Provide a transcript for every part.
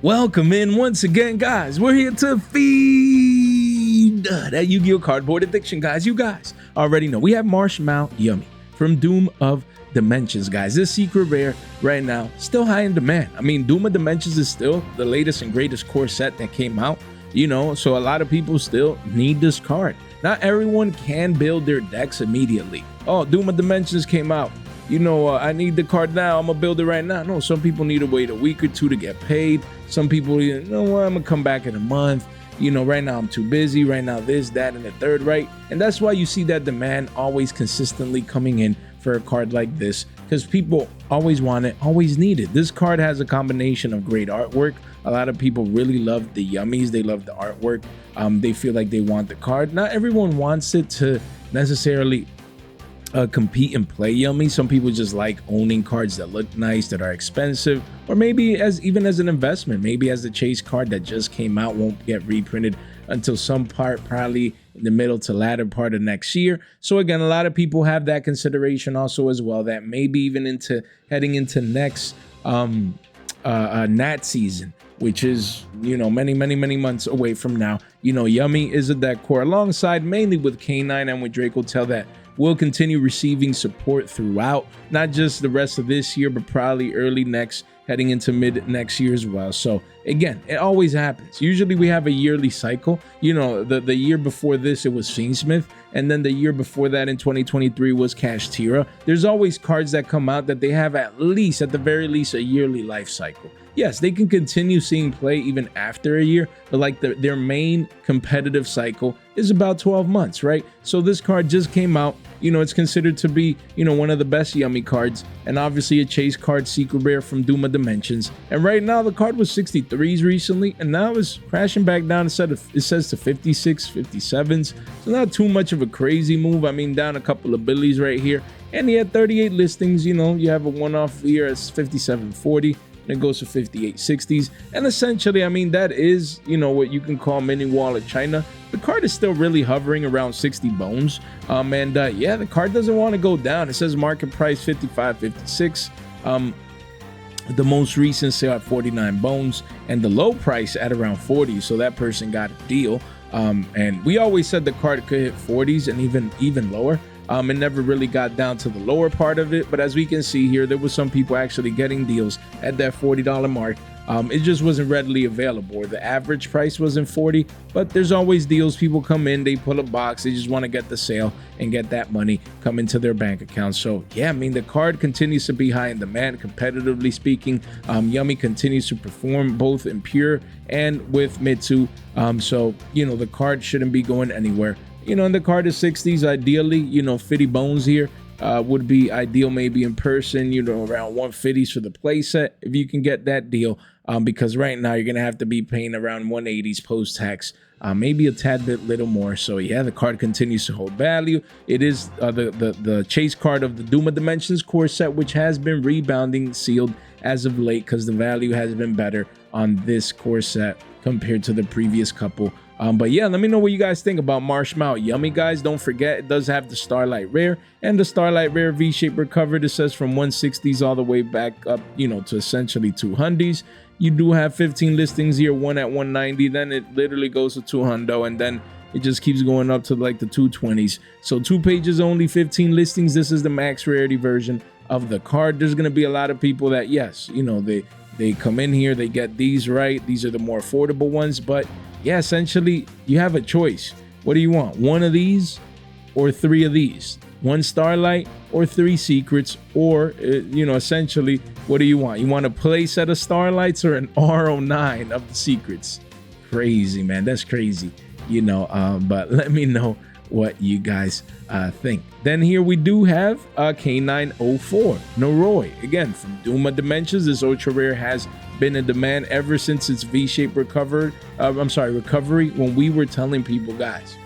Welcome in once again, guys. We're here to feed that Yu-Gi-Oh cardboard addiction, guys. You guys already know we have Marshmallow Yummy from Doom of Dimensions, guys. This secret rare right now, still high in demand. I mean, Doom of Dimensions is still the latest and greatest core set that came out, you know, so a lot of people still need this card. Not everyone can build their decks immediately. Oh, Doom of Dimensions came out. You know, I need the card now. I'm gonna build it right now. No, some people need to wait a week or two to get paid. Some people, you know what, I'm gonna come back in a month. You know, right now I'm too busy. Right now this, that, and the third, right? And that's why you see that demand always consistently coming in for a card like this, because people always want it, always need it. This card has a combination of great artwork. A lot of people really love the yummies. They love the artwork. They feel like they want the card. Not everyone wants it to necessarily compete and play yummy. Some people just like owning cards that look nice, that are expensive, or maybe even as an investment, maybe as the chase card that just came out won't get reprinted until some part, probably in the middle to latter part of next year. So again, a lot of people have that consideration also as well, that maybe even heading into next Nat season, which is, you know, many months away from now. You know, Yummy is a deck core alongside mainly with K9 and with Draco that will continue receiving support throughout, not just the rest of this year, but probably early next, heading into mid next year as well. So again, it always happens. Usually we have a yearly cycle. You know, the year before this, it was Fiendsmith. And then the year before that in 2023 was Kashtira. There's always cards that come out that they have at the very least, a yearly life cycle. Yes, they can continue seeing play even after a year, but like their main competitive cycle is about 12 months, right? So this card just came out. You know, it's considered to be, you know, one of the best yummy cards, and obviously a chase card secret rare from Doom of Dimensions. And right now the card was 63s recently, and now it's crashing back down. It says to 56, 57s. So not too much of a crazy move. I mean, down a couple of billies right here. And he had 38 listings. You know, you have a one-off here at 57.40. And it goes to 58.60s. And essentially, I mean, that is, you know, what you can call mini wallet China. The card is still really hovering around 60 bones. Yeah, the card doesn't want to go down. It says market price 55.56. The most recent sale at 49 bones, and the low price at around 40. So that person got a deal. And we always said the card could hit 40s and even lower. It never really got down to the lower part of it, but as we can see here, there was some people actually getting deals at that $40 mark. It just wasn't readily available, or the average price wasn't 40, but there's always deals. People come in, they pull a box, they just want to get the sale and get that money come into their bank account. So yeah, I mean, the card continues to be high in demand, competitively speaking. Yummy continues to perform both in pure and with Mitsu. So, you know, the card shouldn't be going anywhere. You know, and the card is 60s. Ideally, you know, 50 bones here would be ideal, maybe in person, you know, around 150s for the playset, if you can get that deal. Because right now you're going to have to be paying around 180s post-tax, maybe a tad bit little more. So yeah, the card continues to hold value. It is the chase card of the Doom of Dimensions core set, which has been rebounding sealed as of late, because the value has been better on this core set compared to the previous couple. But yeah, let me know what you guys think about Marshmallow Yummy, guys. Don't forget, it does have the Starlight rare, and the Starlight rare V-shape recovered. It says from 160s all the way back up, you know, to essentially 200s. You do have 15 listings here, one at 190, then it literally goes to 200, and then it just keeps going up to like the 220s. So 2 pages only, 15 listings. This is the max rarity version of the card. There's going to be a lot of people that, yes, you know, they come in here, they get these right. These are the more affordable ones, but yeah, essentially you have a choice. What do you want? 1 of these or 3 of these? 1 Starlight or 3 secrets? Or, you know, essentially, what do you want? You want a play set of Starlights or an RO9 of the secrets? Crazy, man. That's crazy, you know. But let me know what you guys think. Then here we do have K904 Noroi, again from Doom of Dimensions. This ultra rare has been in demand ever since its V-shape recovery, when we were telling people, guys,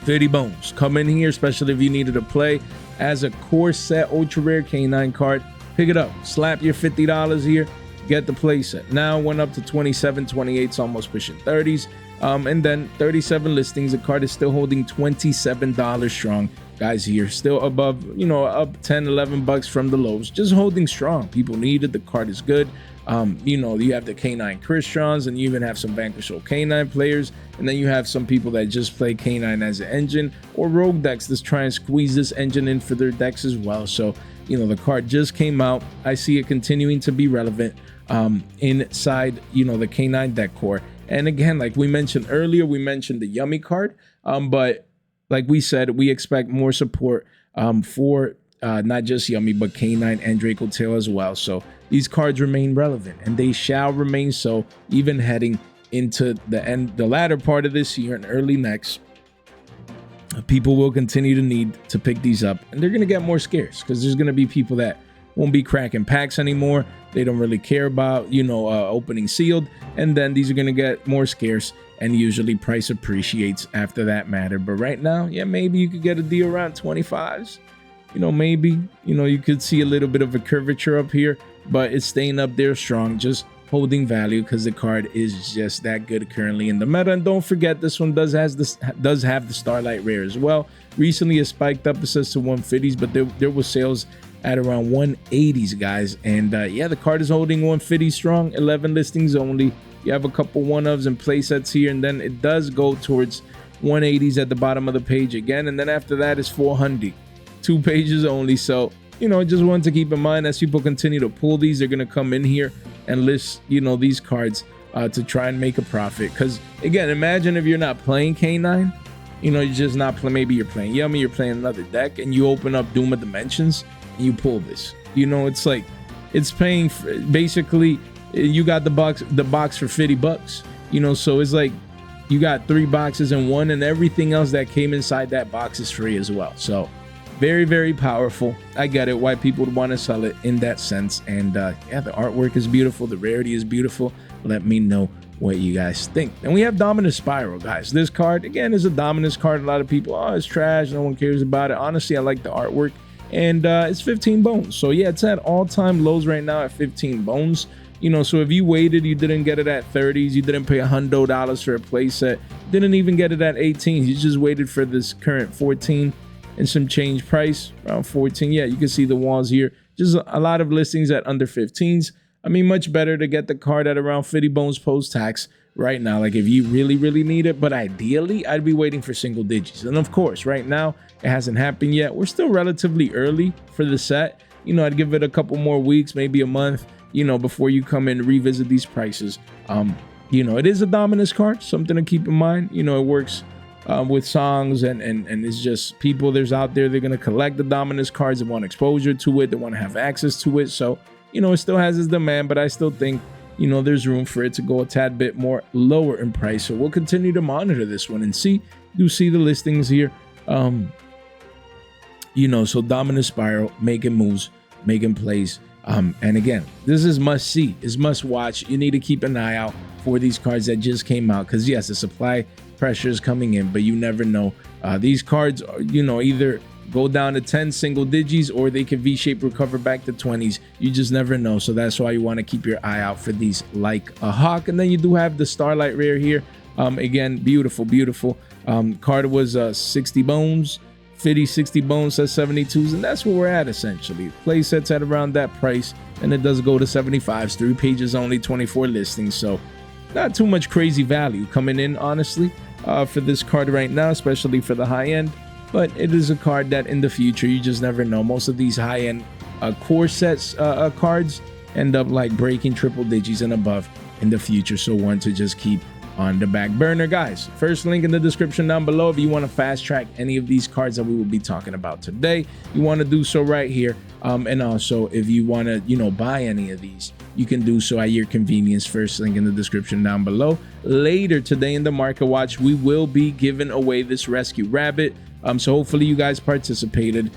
30 bones come in here, especially if you needed to play as a core set ultra rare K9 card. Pick it up, slap your $50 here, get the playset. Now went up to 27, 28, almost pushing 30s. And then 37 listings. The card is still holding $27 strong. Guys here, still above, you know, up 10, 11 bucks from the lows. Just holding strong. People need it. The card is good. You know, you have the K9 Christrons, and you even have some Vanquished K9 players, and then you have some people that just play K9 as an engine, or rogue decks that try and squeeze this engine in for their decks as well. So, you know, the card just came out. I see it continuing to be relevant inside, you know, the K9 deck core. And again, like we mentioned earlier, we mentioned the Yummy card, but like we said, we expect more support for not just Yummy, but K9 and Draco Tail as well. So these cards remain relevant, and they shall remain so even heading into the latter part of this year and early next. People will continue to need to pick these up, and they're going to get more scarce because there's going to be people that won't be cracking packs anymore. They don't really care about, you know, opening sealed, and then these are going to get more scarce, and usually price appreciates after that matter. But right now, yeah, maybe you could get a deal around 25s. You know, maybe, you know, you could see a little bit of a curvature up here, but it's staying up there strong, just holding value because the card is just that good currently in the meta. And don't forget, this one does have the Starlight rare as well. Recently it spiked up, it says to 150s, but there was sales at around 180s, guys. And yeah, the card is holding 150 strong, 11 listings only. You have a couple one-ofs and play sets here, and then it does go towards 180s at the bottom of the page again, and then after that is 400, 2 pages only. So, you know, just wanted to keep in mind, as people continue to pull these, they're going to come in here and list, you know, these cards to try and make a profit. Because again, imagine if you're not playing K9, you know, you're just not playing, maybe you're playing Yummy, you're playing another deck, and you open up Doom of Dimensions and you pull this. You know, it's like, it's paying for, basically you got the box for $50, you know, so it's like you got 3 boxes in one, and everything else that came inside that box is free as well. So very, very powerful. I get it why people would want to sell it in that sense. And yeah, the artwork is beautiful, the rarity is beautiful. Let me know what you guys think. And we have Dominus Spiral, guys. This card again is a Dominus card. A lot of people, oh, it's trash, no one cares about it. Honestly, I like the artwork, and it's 15 bones. So yeah, it's at all-time lows right now at 15 bones. You know, so if you waited, you didn't get it at 30s, you didn't pay $100 for a playset, didn't even get it at 18s, you just waited for this current 14 and some change price around 14. Yeah, you can see the walls here, just a lot of listings at under 15s. I mean, much better to get the card at around 50 bones post tax right now, like if you really, really need it. But ideally, I'd be waiting for single digits. And of course, right now, it hasn't happened yet. We're still relatively early for the set. You know, I'd give it a couple more weeks, maybe a month, you know, before you come in and revisit these prices. You know, it is a Dominus card, something to keep in mind. You know, it works with songs, and it's just people there's out there, they're going to collect the Dominus cards, they want exposure to it, they want to have access to it. So, you know, it still has its demand, but I still think, you know, there's room for it to go a tad bit more lower in price. So we'll continue to monitor this one and see. You see the listings here. You know, so Dominus Spiral, making moves, making plays. And again, this is must see, is must watch. You need to keep an eye out for these cards that just came out, because yes, the supply pressure is coming in, but you never know. These cards, you know, either go down to 10 single digits, or they can V-shape recover back to 20s. You just never know. So that's why you want to keep your eye out for these like a hawk. And then you do have the Starlight rare here. Again, beautiful, beautiful. Card was 60 bones. 50, 60 bones, says 72s, and that's where we're at essentially. Play sets at around that price, and it does go to 75s, 3 pages only, 24 listings. So not too much crazy value coming in, honestly, for this card right now, especially for the high end. But it is a card that in the future, you just never know. Most of these high end core sets cards end up like breaking triple digits and above in the future. So one to just keep on the back burner, guys. First link in the description down below if you want to fast track any of these cards that we will be talking about today. You want to do so right here. And also, if you want to, you know, buy any of these, you can do so at your convenience. First link in the description down below. Later today in the Market Watch, we will be giving away this Rescue Rabbit. So hopefully you guys participated.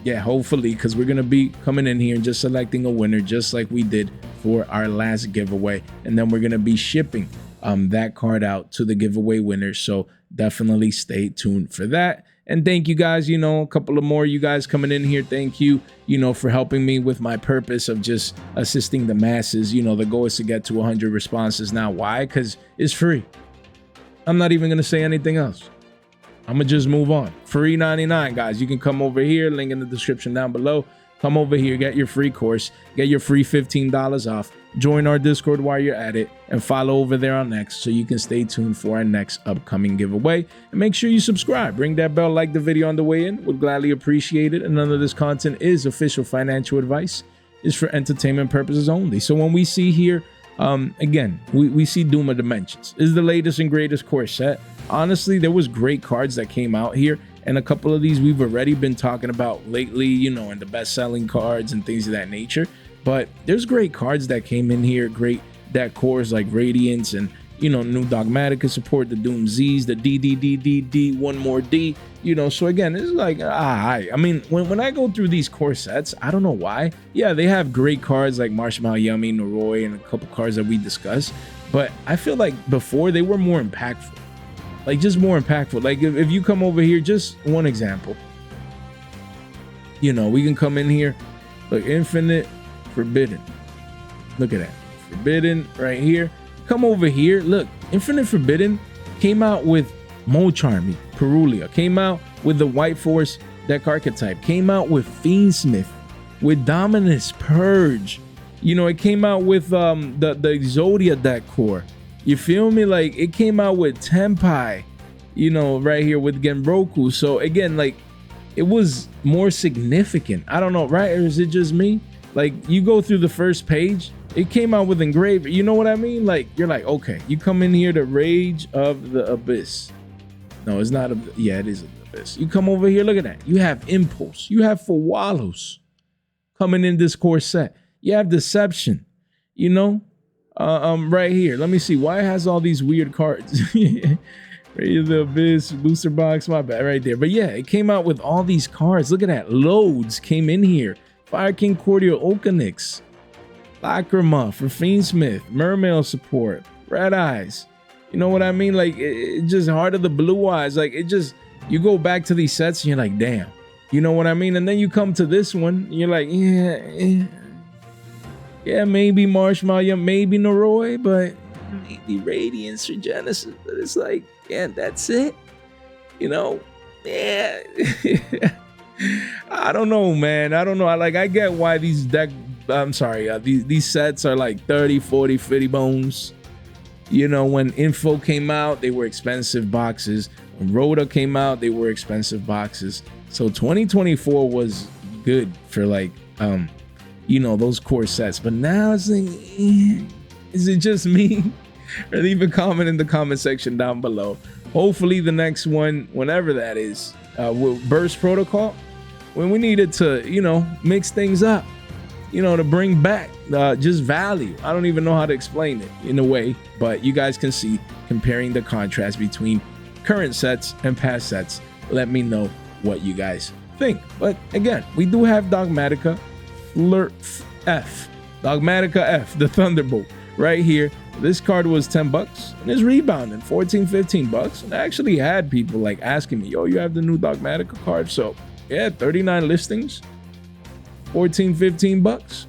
Yeah, hopefully, because we're going to be coming in here and just selecting a winner, just like we did for our last giveaway. And then we're going to be shipping that card out to the giveaway winners. So definitely stay tuned for that. And thank you guys, you know, a couple of more you guys coming in here. Thank you, you know, for helping me with my purpose of just assisting the masses. You know, the goal is to get to 100 responses now. Why? Because it's free. I'm not even going to say anything else. I'm going to just move on. Free 99, guys. You can come over here, link in the description down below. Come over here, get your free course, get your free $15 off. join our Discord while you're at it, and follow over there on X so you can stay tuned for our next upcoming giveaway. And make sure you subscribe, ring that bell, like the video on the way in, would gladly appreciate it. And none of this content is official financial advice, it's for entertainment purposes only. So when we see here, again, we see Doom of Dimensions. This is the latest and greatest core set. Honestly, there was great cards that came out here, and a couple of these we've already been talking about lately, you know, and the best-selling cards and things of that nature. But there's great cards that came in here, great deck cores like Radiance and, you know, new Dogmatica support, the DoomZs, the D, one more D, you know. So again, it's like, I mean, when I go through these core sets, I don't know why. Yeah, they have great cards like Marshmallow Yummy, Noroi, and a couple cards that we discussed. But I feel like before they were more impactful. Like, just more impactful. Like, if you come over here, just one example. You know, we can come in here. Look, Infinite Forbidden. Look at that. Forbidden right here. Come over here. Look, Infinite Forbidden came out with Mocharmy, Perulia. Came out with the White Force deck archetype. Came out with Fiendsmith. With Dominus Purge. You know, it came out with the Exodia deck core. You feel me? Like, it came out with Tenpai, you know, right here with Genroku. So again, like, it was more significant. I don't know, right? Or is it just me? Like, you go through the first page, it came out with Engraver. You know what I mean? Like, you're like, okay, you come in here to Rage of the Abyss. No, it's not. Yeah, it is the Abyss. You come over here, look at that. You have Impulse. You have Fawalos coming in this core set. You have Deception, you know? Right here, let me see why it has all these weird cards. Right here, the Abyss booster box, my bad, right there. But yeah, it came out with all these cards. Look at that. Loads came in here. Fire King Cordial Okanix, Lacrima for Fiendsmith, Mermail support, Red Eyes. You know what I mean? Like, it just Heart of the Blue Eyes. Like, it just, you go back to these sets and you're like, damn. You know what I mean? And then you come to this one and you're like, yeah, maybe Marshmallow, maybe Noroi, but maybe Radiance or Genesis. But it's like, yeah, that's it. You know? Yeah. I don't know, man. I don't know. I get why these these sets are like 30, 40, 50 bones. You know, when Info came out, they were expensive boxes. When Rhoda came out, they were expensive boxes. So 2024 was good for like, you know, those core sets. But now it's like, is it just me? Or leave a comment in the comment section down below. Hopefully the next one, whenever that is, will Burst Protocol, when we needed to, you know, mix things up, you know, to bring back just value. I don't even know how to explain it in a way, but you guys can see comparing the contrast between current sets and past sets. Let me know what you guys think. But again, we do have Dogmatica Dogmatica F, the Thunderbolt right here. This card was 10 bucks and it's rebounding 14, 15 bucks. And I actually had people like asking me, yo, you have the new Dogmatica card? So yeah, 39 listings, 14, 15 bucks.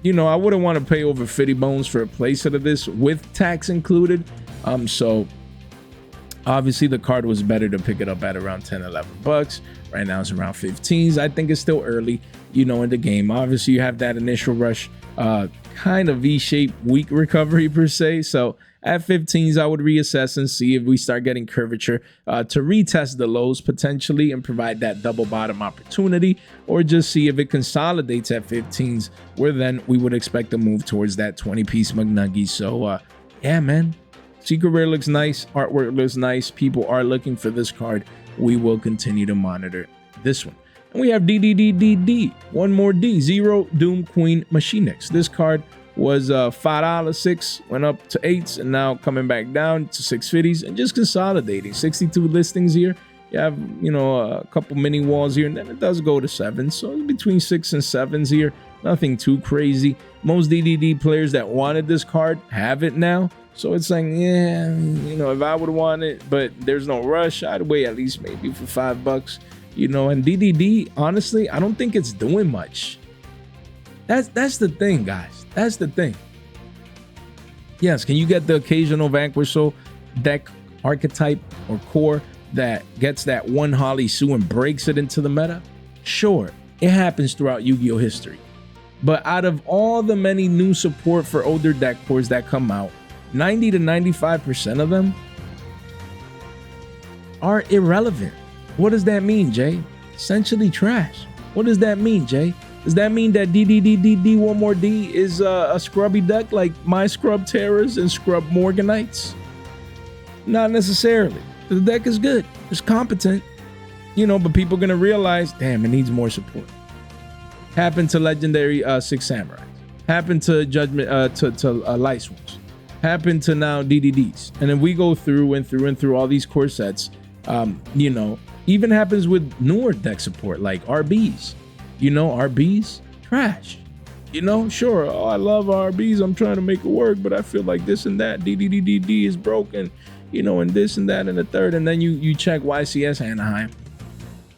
You know, I wouldn't want to pay over 50 bones for a playset of this with tax included. So obviously the card was better to pick it up at around 10, 11 bucks. Right now it's around 15s. I think it's still early, you know, in the game. Obviously you have that initial rush, kind of V-shaped weak recovery per se. So at 15s, I would reassess and see if we start getting curvature to retest the lows potentially and provide that double bottom opportunity, or just see if it consolidates at 15s, where then we would expect to move towards that 20-piece McNuggie. So yeah, man, Secret Rare looks nice. Artwork looks nice. People are looking for this card. We will continue to monitor this one. And we have DDDDD, one more D, Zero Doom Queen Machinix. This card was $5, 6, went up to 8s, and now coming back down to 650s and just consolidating. 62 listings here. You have, you know, a couple mini walls here, and then it does go to 7s. So it's between 6 and 7s here. Nothing too crazy. Most DDD players that wanted this card have it now. So it's like, yeah, you know, if I would want it, but there's no rush, I'd wait at least maybe for $5. You know, and DDD, honestly, I don't think it's doing much. That's the thing, guys. That's the thing. Yes, can you get the occasional Vanquisher deck archetype or core that gets that one Holly Sue and breaks it into the meta? Sure, it happens throughout Yu-Gi-Oh history. But out of all the many new support for older deck cores that come out, 90 to 95% of them are irrelevant. What does that mean, Jay? Essentially trash. What does that mean, Jay? Does that mean that DDDDD one more D is a scrubby deck like my Scrub Terrors and Scrub Morganites? Not necessarily. The deck is good. It's competent. You know, but people are going to realize, damn, it needs more support. Happened to Legendary Six Samurais. Happened to Judgment, to Light Swords. Happened to now DDDs. And then we go through and through all these core sets. You know, even happens with newer deck support like RBs. You know, RBs, trash. You know, sure, oh, I love RBs. I'm trying to make it work, but I feel like this and that. DDDDD is broken. You know, and this and that and the third. And then you check YCS Anaheim.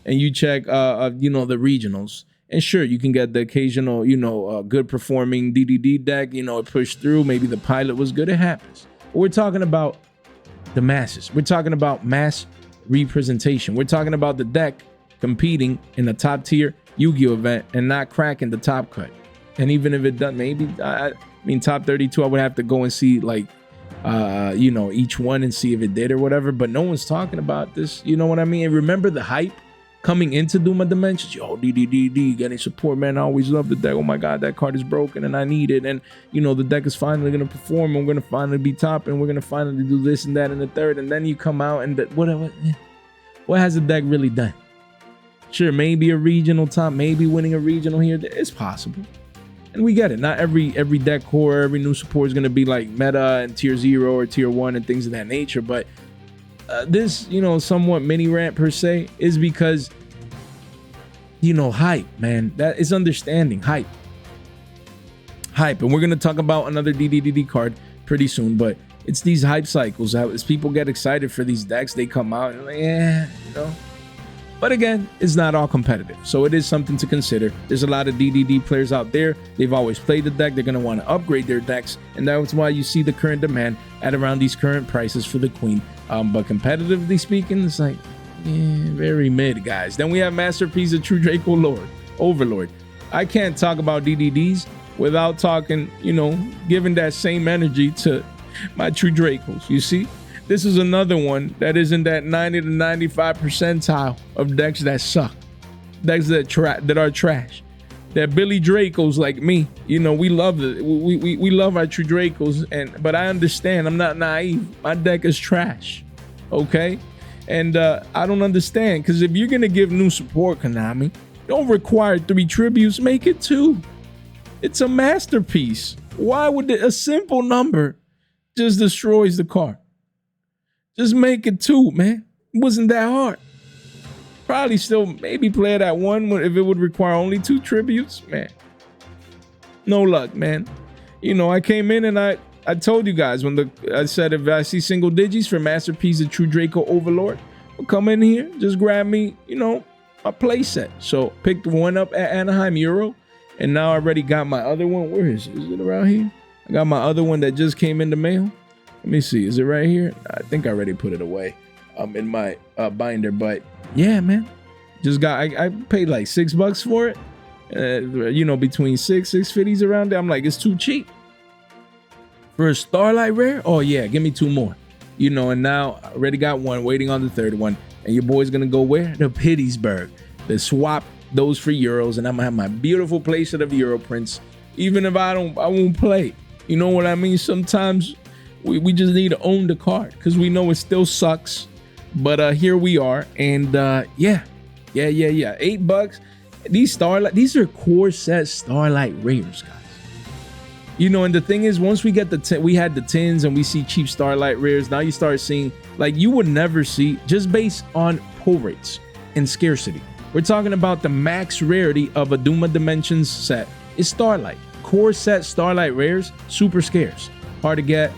And you check, you know, the regionals. And sure, you can get the occasional, you know, good performing DDD deck. You know, it pushed through. Maybe the pilot was good. It happens. But we're talking about the masses. We're talking about mass representation. We're talking about the deck competing in the top tier Yu-Gi-Oh event and not cracking the top cut. And even if it does, maybe, I mean, top 32, I would have to go and see, like, you know, each one and see if it did or whatever. But no one's talking about this. You know what I mean? And remember the hype coming into Duma Dimensions. Yo, DDDD, getting support, man. I always love the deck. Oh my God, that card is broken and I need it. And, you know, the deck is finally going to perform. And we're going to finally be top. And we're going to finally do this and that and the third. And then you come out and what has the deck really done? Sure, maybe a regional top, maybe winning a regional here. It's possible. And we get it. Not every deck core, every new support is going to be like meta and tier 0 or tier 1 and things of that nature. But this, you know, somewhat mini rant per se is because, you know, hype, man. That is understanding. Hype. And we're going to talk about another DDDD card pretty soon. But it's these hype cycles. As people get excited for these decks, they come out and like, yeah, you know. But again, it's not all competitive. So it is something to consider. There's a lot of DDD players out there. They've always played the deck. They're going to want to upgrade their decks. And that's why you see the current demand at around these current prices for the Queen. But competitively speaking, it's like, very mid, guys. Then we have Masterpiece of True Draco Lord, Overlord. I can't talk about DDDs without talking, you know, giving that same energy to my True Dracos. You see? This is another one that is in that 90 to 95 percentile of decks that suck. Decks that are trash. That Billy Dracos like me, you know, we love it. We love our True Dracos, but I understand. I'm not naive. My deck is trash, okay? And I don't understand, because if you're gonna give new support, Konami, don't require 3 tributes. Make it 2. It's a masterpiece. Why would a simple number just destroys the card? Just make it 2, man. It wasn't that hard. Probably still maybe play it at 1 if it would require only 2 tributes, man. No luck, man. You know, I came in and I told you guys I said if I see single digits for Masterpiece of True Draco Overlord, I'll come in here, just grab me, you know, a play set. So picked one up at Anaheim Euro, and now I already got my other one. Where is it? Is it around here? I got my other one that just came in the mail. Let me see. Is it right here? I think I already put it away in my binder. But yeah, man, just got. I paid like $6 for it. You know, between $650s around there. I'm like, it's too cheap for a Starlight rare. Oh yeah, give me 2 more. You know, and now I already got one, waiting on the 3rd one. And your boy's gonna go where? To Pittsburgh. To swap those for euros, and I'm gonna have my beautiful playset of Euro prints. Even if I won't play. You know what I mean? Sometimes we just need to own the card because we know it still sucks. But here we are, and yeah, $8. These Starlight, these are core set Starlight rares, guys. You know, and the thing is, once we get we had the tins and we see cheap Starlight rares. Now you start seeing, like, you would never see, just based on pull rates and scarcity. We're talking about the max rarity of a Duma Dimensions set is Starlight. Core set Starlight rares, super scarce, hard to get.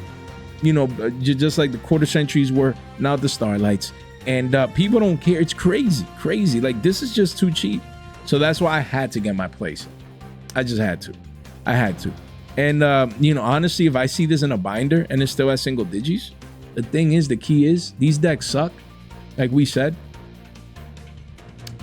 You know, just like the quarter centuries were, now the Starlights. And people don't care. It's crazy. Like, this is just too cheap. So that's why I had to get my place. I just had to. And, you know, honestly, if I see this in a binder and it's still at single digits, the thing is, the key is, these decks suck, like we said,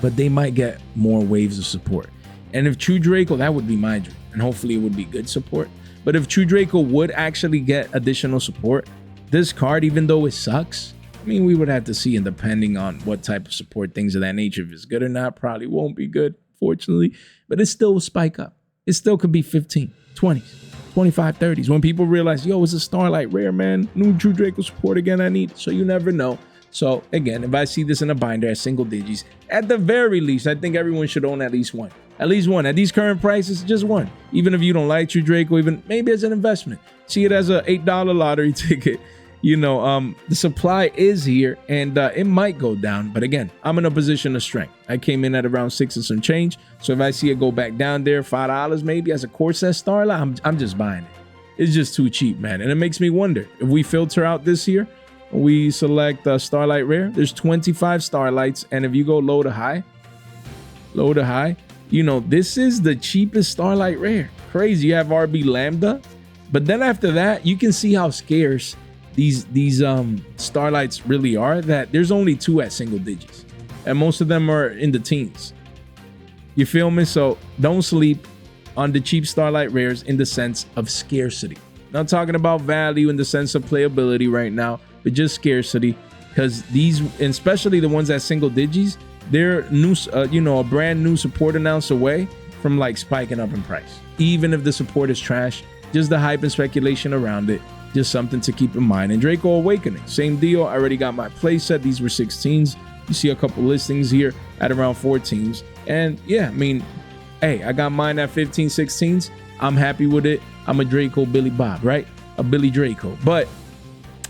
but they might get more waves of support. And if True Draco, that would be my dream. and hopefully it would be good support. But if True Draco would actually get additional support, this card, even though it sucks, I mean, we would have to see, and depending on what type of support, things of that nature, if it's good or not, probably won't be good, fortunately. But it still will spike up. It still could be 15, 20s, 25, 30s. When people realize, yo, it's a Starlight rare, man. New True Draco support again, I need. So you never know. So again, if I see this in a binder at single digits, at the very least, I think everyone should own at least one. At least one. At these current prices, just one. Even if you don't like True Draco, even maybe as an investment. See it as a $8 lottery ticket. You know, the supply is here, and it might go down. But again, I'm in a position of strength. I came in at around 6 and some change. So if I see it go back down there, $5 maybe as a core set Starlight, I'm just buying it. It's just too cheap, man. And it makes me wonder, if we filter out this here, we select Starlight Rare, there's 25 Starlights. And if you go low to high, you know, this is the cheapest Starlight Rare. Crazy. You have RB Lambda. But then after that, you can see how scarce these Starlights really are, that there's only 2 at single digits. And most of them are in the teens. You feel me? So don't sleep on the cheap Starlight Rares in the sense of scarcity. Not talking about value in the sense of playability right now, but just scarcity, because these, and especially the ones at single digits, they're new, you know, a brand new support announce away from like spiking up in price. Even if the support is trash, just the hype and speculation around it, just something to keep in mind. And Draco Awakening, same deal. I already got my playset. These were 16s. You see a couple listings here at around 14s. And yeah, I mean, hey, I got mine at 15, 16s. I'm happy with it. I'm a Draco Billy Bob, right? A Billy Draco. But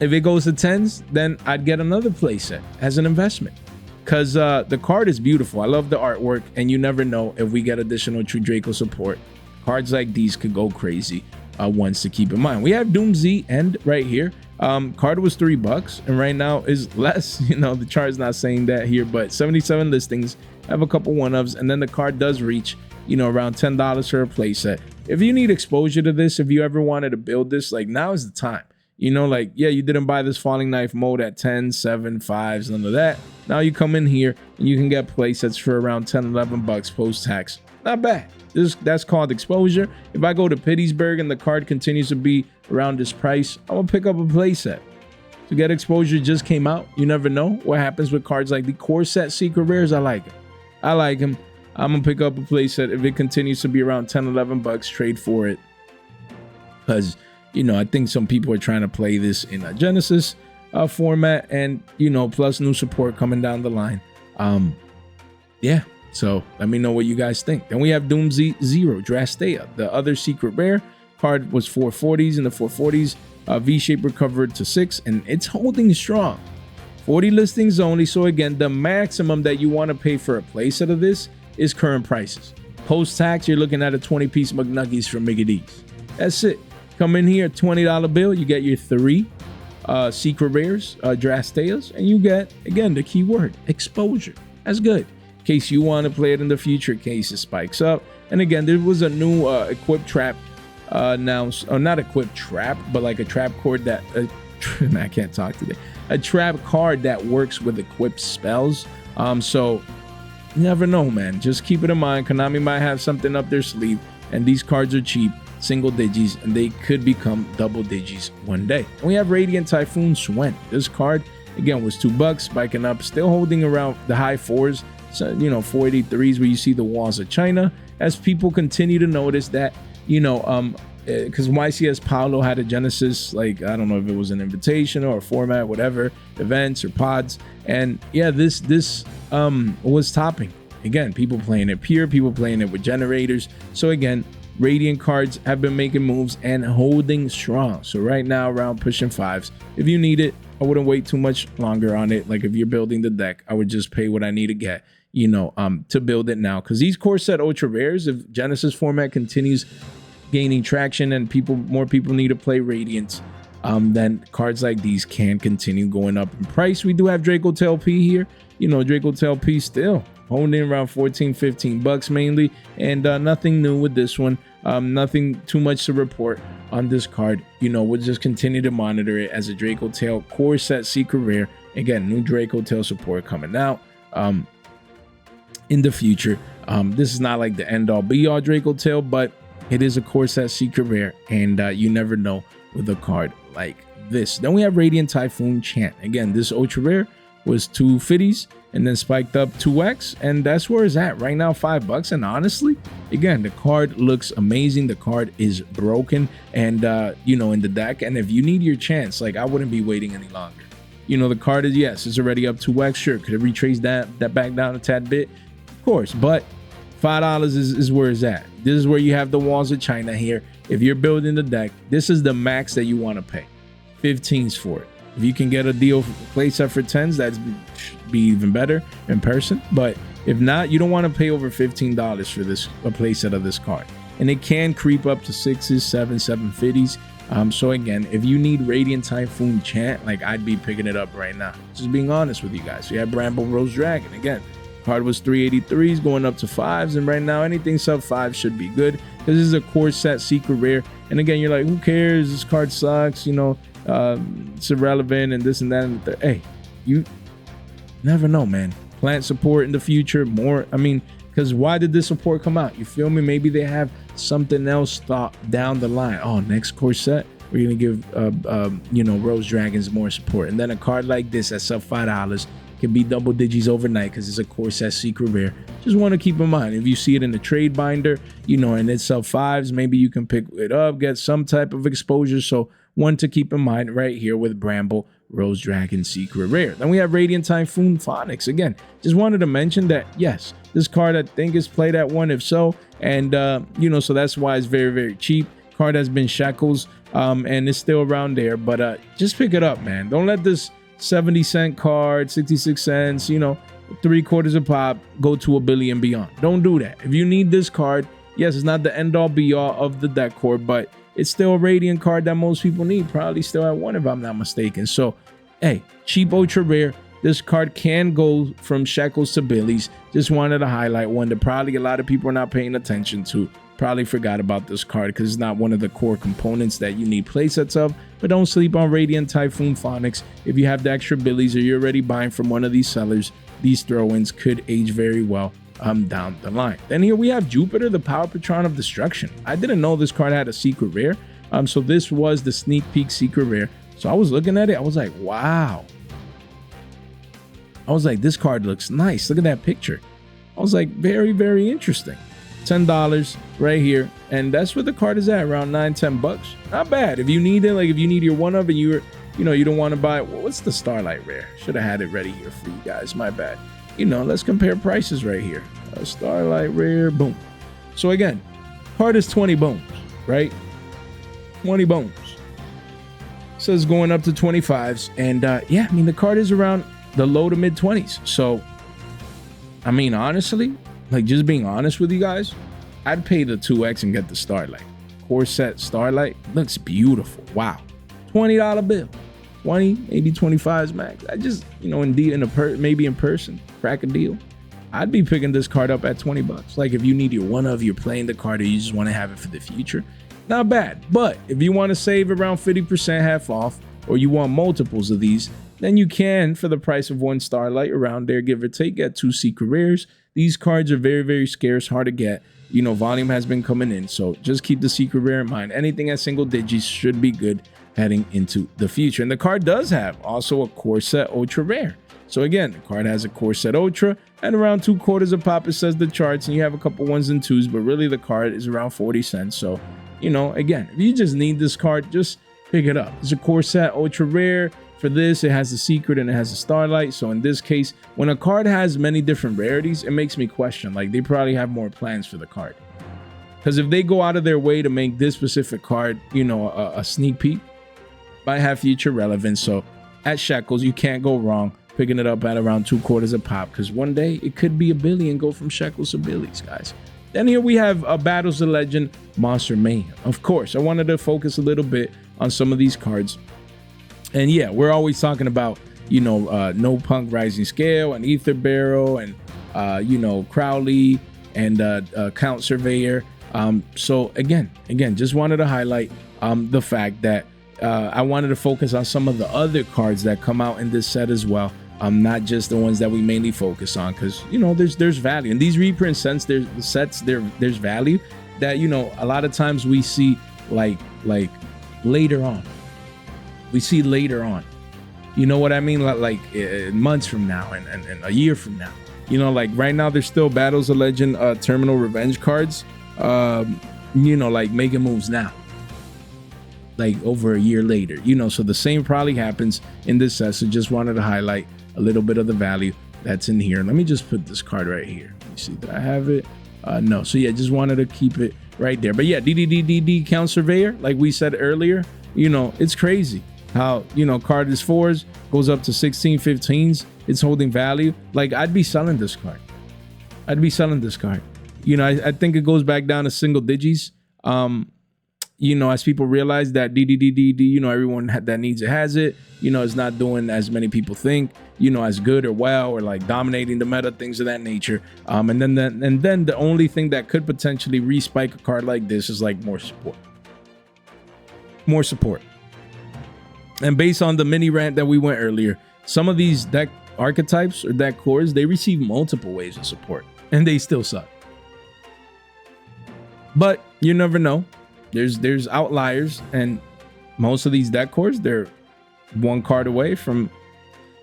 if it goes to 10s, then I'd get another playset as an investment, because the card is beautiful. I love the artwork, and you never know if we get additional True Draco support. Cards like these could go crazy. Ones to keep in mind. We have DoomZ End right here. Card was $3, and right now is less. You know, the chart's not saying that here, but 77 listings. Have a couple one-ofs, and then the card does reach, you know, around $10 for a playset. If you need exposure to this, if you ever wanted to build this, like, now is the time. You know, like, yeah, you didn't buy this Falling Knife mode at 10, 7, 5s, none of that. Now you come in here and you can get playsets for around 10, $11 post-tax. Not bad. That's called exposure. If I go to Pittsburgh and the card continues to be around this price, I'm gonna pick up a playset. To get exposure just came out. You never know what happens with cards like the core set secret rares. I like it. I like them. I'm gonna pick up a playset if it continues to be around 10, $11. Trade for it, because you know, I think some people are trying to play this in a Genesis format, and you know, plus new support coming down the line. Yeah. So let me know what you guys think. Then we have DoomZ Zero Drastea. The other secret rare card was 440s. In the 440s, V-shape recovered to 6, and it's holding strong. 40 listings only. So again, the maximum that you want to pay for a playset of this is current prices. Post-tax, you're looking at a 20-piece McNuggies from Mickey D's. That's it. Come in here, $20 bill. You get your 3 secret rares, Drasteas, and you get, again, the keyword, exposure. That's good. In case you want to play it in the future, in case it spikes up. And again, there was a new equip trap announced, or not equip trap, but like a trap card that I can't talk today. A trap card that works with equipped spells. So you never know, man. Just keep it in mind. Konami might have something up their sleeve, and these cards are cheap, single digits, and they could become double digits one day. And we have Radiant Typhoon Swen. This card again was $2, spiking up, still holding around the high 4s. So, you know, 483s where you see the walls of China, as people continue to notice that, you know, because YCS Paolo had a Genesis, like, I don't know if it was an invitation or a format, whatever, events or pods. And yeah, this was topping. Again, people playing it pure, people playing it with generators. So again, Radiant cards have been making moves and holding strong. So right now, around pushing 5s. If you need it, I wouldn't wait too much longer on it. Like if you're building the deck, I would just pay what I need to get, you know, to build it now. Because these core set ultra rares, if Genesis format continues gaining traction and more people need to play Radiance, then cards like these can continue going up in price. We do have Draco Tail P here. You know, Draco Tail P still holding around 14, $15 mainly, and nothing new with this one. Nothing too much to report on this card. You know, we'll just continue to monitor it as a Draco Tail core set secret rare. Again, new Draco Tail support coming out in the future. This is not like the end all be all Draco Tail, but it is a core set secret rare, and you never know with a card like this. Then we have Radiant Typhoon Chant. Again, this ultra rare was 250s and then spiked up 2x, and that's where it's at right now, $5. And honestly, again, the card looks amazing. The card is broken and you know, in the deck, and if you need your chance, like, I wouldn't be waiting any longer. You know, the card is, yes, it's already up 2x. Sure, could it retrace that back down a tad bit? Of course, but $5 is where it's at. This is where you have the walls of China here. If you're building the deck, this is the max that you want to pay. 15s for it. If you can get a deal playset for 10s, that'd be even better in person. But if not, you don't want to pay over $15 for this, a playset of this card. And it can creep up to 6s, 7s, 750s. So again, if you need Radiant Typhoon Chant, like, I'd be picking it up right now. Just being honest with you guys. You have Bramble Rose Dragon. Again, card was 383s going up to 5s, and right now anything sub 5 should be good because this is a core set secret rare. And again, you're like, who cares? This card sucks, you know, it's irrelevant and this and that. And hey, you never know, man. Plant support in the future more. I mean, because why did this support come out? You feel me? Maybe they have something else thought down the line. Oh, next core set, we're gonna give you know, Rose Dragons more support, and then a card like this at sub $5 can be double digits overnight because it's a core set secret rare. Just want to keep in mind, if you see it in the trade binder, you know, and it's sub 5s, maybe you can pick it up, get some type of exposure. So one to keep in mind right here with Bramble Rose Dragon secret rare. Then we have Radiant Typhoon Phonics. Again, just wanted to mention that, yes, this card I think is played at 1 if so, and you know, so that's why it's very, very cheap. Card has been shekels and it's still around there, but just pick it up, man. Don't let this 70-cent card, 66 cents, you know, 3/4 a pop, go to $1 billion beyond. Don't do that. If you need this card, yes, it's not the end all be all of the deck core, but it's still a Radiant card that most people need, probably still at 1 if I'm not mistaken. So hey, cheap ultra rare. This card can go from shekels to billies. Just wanted to highlight one that probably a lot of people are not paying attention to. Probably forgot about this card because it's not one of the core components that you need playsets of. But don't sleep on Radiant Typhoon Phonics. If you have the extra billies or you're already buying from one of these sellers, these throw-ins could age very well down the line. Then here we have Jupiter, the Power Patron of Destruction. I didn't know this card had a secret rare. So this was the sneak peek secret rare. So I was looking at it, I was like, wow. I was like, this card looks nice. Look at that picture. I was like, very, very interesting. $10 right here, and that's where the card is at, around $9-10. Not bad. If you need it, like if you need your one of and you know, you don't want to buy, well, what's the Starlight rare? Should have had it ready here for you guys, my bad. You know, let's compare prices right here. Starlight rare, boom. So again, card is 20 bones, right? 20 bones. Says going up to 25s, and yeah, I mean, the card is around the low to mid 20s. So I mean, honestly, like, just being honest with you guys, I'd pay the 2x and get the Starlight. Core set Starlight looks beautiful. Wow. $20 bill. 20, maybe 25s max. I just, you know, maybe in person, crack a deal. I'd be picking this card up at $20. Like, if you need your one of, you're playing the card, or you just want to have it for the future, not bad. But if you want to save around 50% half off, or you want multiples of these, then you can, for the price of one Starlight, around there, give or take, get 2 secret rares. These cards are very, very scarce, hard to get. You know, volume has been coming in, so just keep the secret rare in mind. Anything at single digits should be good heading into the future. And the card does have also a core set ultra rare. So again, the card has a core set ultra and around 2/4 a pop, it says the charts, and you have a couple 1s and 2s, but really the card is around 40 cents. So, you know, again, if you just need this card, just pick it up. It's a core set ultra rare. For this, it has a secret and it has a Starlight. So in this case, when a card has many different rarities, it makes me question, like, they probably have more plans for the card. Because if they go out of their way to make this specific card, you know, a sneak peek, might have future relevance. So at shekels, you can't go wrong picking it up at around 2/4 a pop, because one day it could be $1 billion, go from shekels to billies, guys. Then here we have Battles of Legend Monster Mayhem. Of course, I wanted to focus a little bit on some of these cards. And yeah, we're always talking about, you know, No Punk Rising Scale and Ether Barrel and, you know, Crowley and Count Surveyor. So again, just wanted to highlight the fact that I wanted to focus on some of the other cards that come out in this set as well. Not just the ones that we mainly focus on, because, you know, there's value in these reprint sets. There's value, that, you know, a lot of times we see like later on. We see later on. You know what I mean? Like months from now and a year from now. You know, like right now there's still Battles of Legend Terminal Revenge cards. You know, like making moves now. Like over a year later. You know, so the same probably happens in this set. So just wanted to highlight a little bit of the value that's in here. Let me just put this card right here. Let me see, did I have it? No. So yeah, just wanted to keep it right there. But yeah, DDDDD Count Surveyor, like we said earlier, you know, it's crazy how, you know, card is 4s, goes up to 16, 15s. It's holding value. Like, I'd be selling this card. I'd be selling this card. You know, I think it goes back down to single digits. You know, as people realize that DDDDD, you know, everyone that needs it has it. You know, it's not doing as many people think, you know, as good or well, or like dominating the meta, things of that nature. And then the only thing that could potentially respike a card like this is like more support. More support. And based on the mini rant that we went earlier, some of these deck archetypes or deck cores, they receive multiple waves of support and they still suck. But you never know. There's outliers, and most of these deck cores, they're one card away from,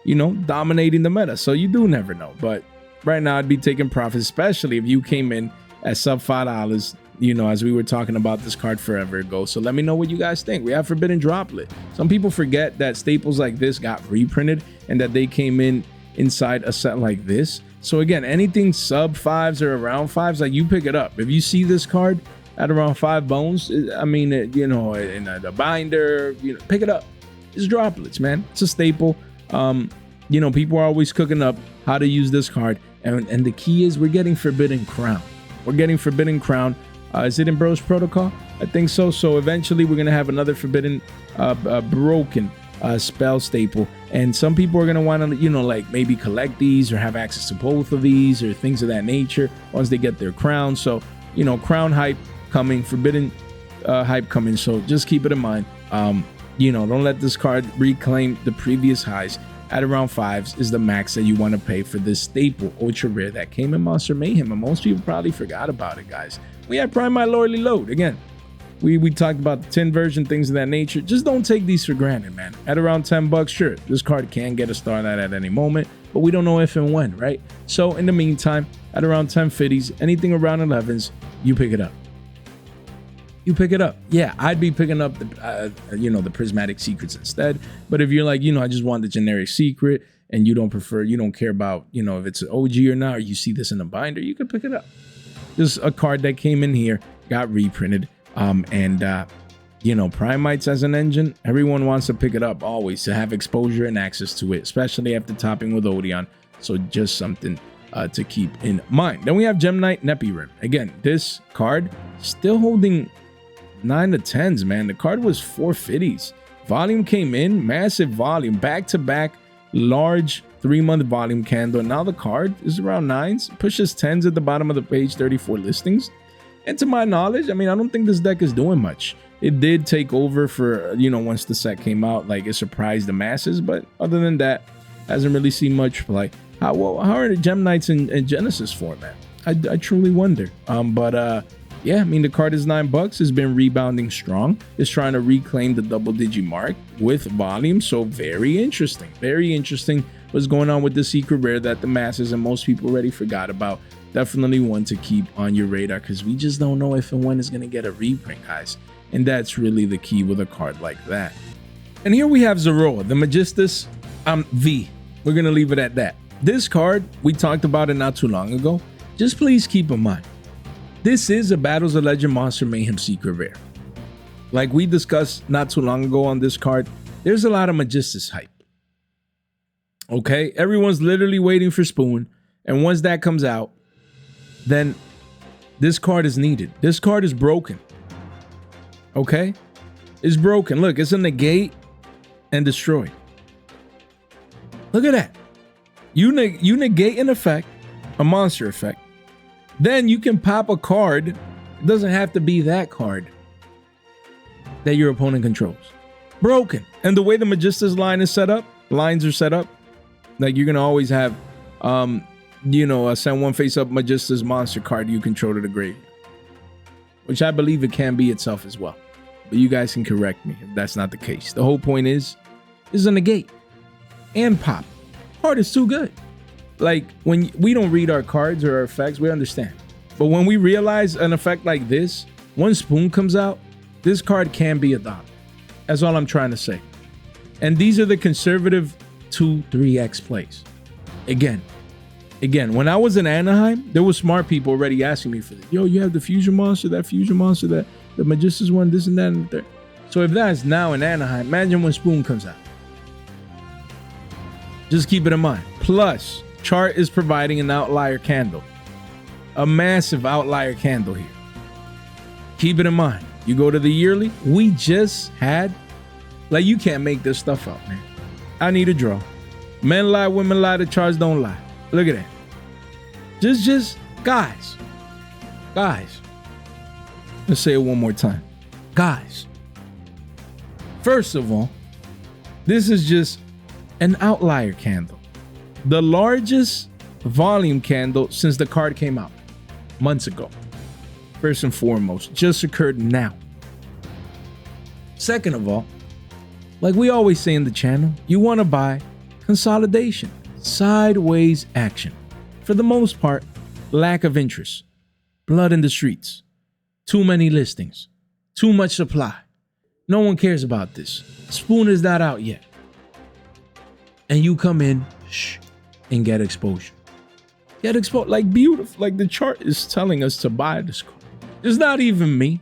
you know, dominating the meta. So you do never know. But right now I'd be taking profits, especially if you came in at sub $5, you know, as we were talking about this card forever ago. So let me know what you guys think. We have Forbidden Droplet. Some people forget that staples like this got reprinted and that they came in inside a set like this. So again, anything sub 5s or around 5s, like, you pick it up. If you see this card at around 5 bones, I mean, you know, in the binder, you know, pick it up. It's droplets, man. It's a staple. You know, people are always cooking up how to use this card. And the key is we're getting Forbidden Crown. We're getting Forbidden Crown. Is it in Bros Protocol? I think so. So eventually we're going to have another Forbidden broken spell staple. And some people are going to want to, you know, like maybe collect these or have access to both of these or things of that nature once they get their crown. So, you know, crown hype coming, Forbidden hype coming. So just keep it in mind. You know, don't let this card reclaim the previous highs. At around 5s is the max that you want to pay for this staple ultra rare that came in Monster Mayhem, and most people probably forgot about it, guys. We had Prime My Lordly Load. Again, we talked about the 10 version, things of that nature. Just don't take these for granted, man. At around 10 bucks, sure, this card can get a Starlight at any moment, but we don't know if and when, right? So in the meantime, at around 10 50s, anything around 11s, you pick it up. You pick it up. Yeah, I'd be picking up the you know, the prismatic secrets instead. But if you're like, you know, I just want the generic secret and you don't prefer, you don't care about, you know, if it's an OG or not, or you see this in a binder, you can pick it up. This is a card that came in here, got reprinted, and you know, Prime Mites as an engine, everyone wants to pick it up always to have exposure and access to it, especially after topping with Odeon. So just something to keep in mind. Then we have Gem Knight Nepi Rim. Again, this card still holding 9 to 10s, man. The card was 450s. Volume came in, massive volume, back-to-back, large 3-month volume candle. Now the card is around 9s, pushes 10s at the bottom of the page, 34 listings. And to my knowledge, I mean, I don't think this deck is doing much. It did take over for, you know, once the set came out, like it surprised the masses. But other than that, hasn't really seen much play. How are the Gem Knights in Genesis format? I truly wonder. Yeah, I mean, the card is $9. It's been rebounding strong. It's trying to reclaim the double-digit mark with volume. So very interesting. Very interesting what's going on with the secret rare that the masses and most people already forgot about. Definitely one to keep on your radar because we just don't know if and when it's going to get a reprint, guys. And that's really the key with a card like that. And here we have Zoroa, the Magistus V. We're going to leave it at that. This card, we talked about it not too long ago. Just please keep in mind, this is a Battles of Legend Monster Mayhem secret rare. Like we discussed not too long ago on this card, there's a lot of Magistus hype. Okay, everyone's literally waiting for Spoon. And once that comes out, then this card is needed. This card is broken. Okay, it's broken. Look, it's a negate and destroy. Look at that. You negate an effect, a monster effect. Then you can pop a card. It doesn't have to be that card that your opponent controls. Broken. And the way the Magistus lines are set up, like you're gonna always have, you know, a send one face up Magistus monster card you control to the grave. which I believe it can be itself as well. But you guys can correct me if that's not the case. The whole point is a negate and pop. Heart is too good. Like, when we don't read our cards or our effects, we understand. But when we realize an effect like this, one spoon comes out, this card can be $1. That's all I'm trying to say. And these are the conservative 2-3x plays. Again, when I was in Anaheim, there were smart people already asking me for this. Yo, you have the fusion monster, that the Magistus one, this and that and the third. So if that's now in Anaheim, imagine when Spoon comes out. Just keep it in mind. Plus, Chart is providing an outlier candle. A massive outlier candle here. Keep it in mind. You go to the yearly, we just had, like, you can't make this stuff up, man. I need a draw. Men lie, women lie, the charts don't lie. Look at that. Just, guys. Let's say it one more time. Guys. First of all, this is just an outlier candle. The largest volume candle since the card came out months ago. First and foremost, just occurred now. Second of all, like we always say in the channel, you want to buy consolidation, sideways action. For the most part, lack of interest, blood in the streets, too many listings, too much supply. No one cares about this. Spoon is not out yet. And you come in and get exposure. Get exposed, like beautiful. Like the chart is telling us to buy this card. It's not even me.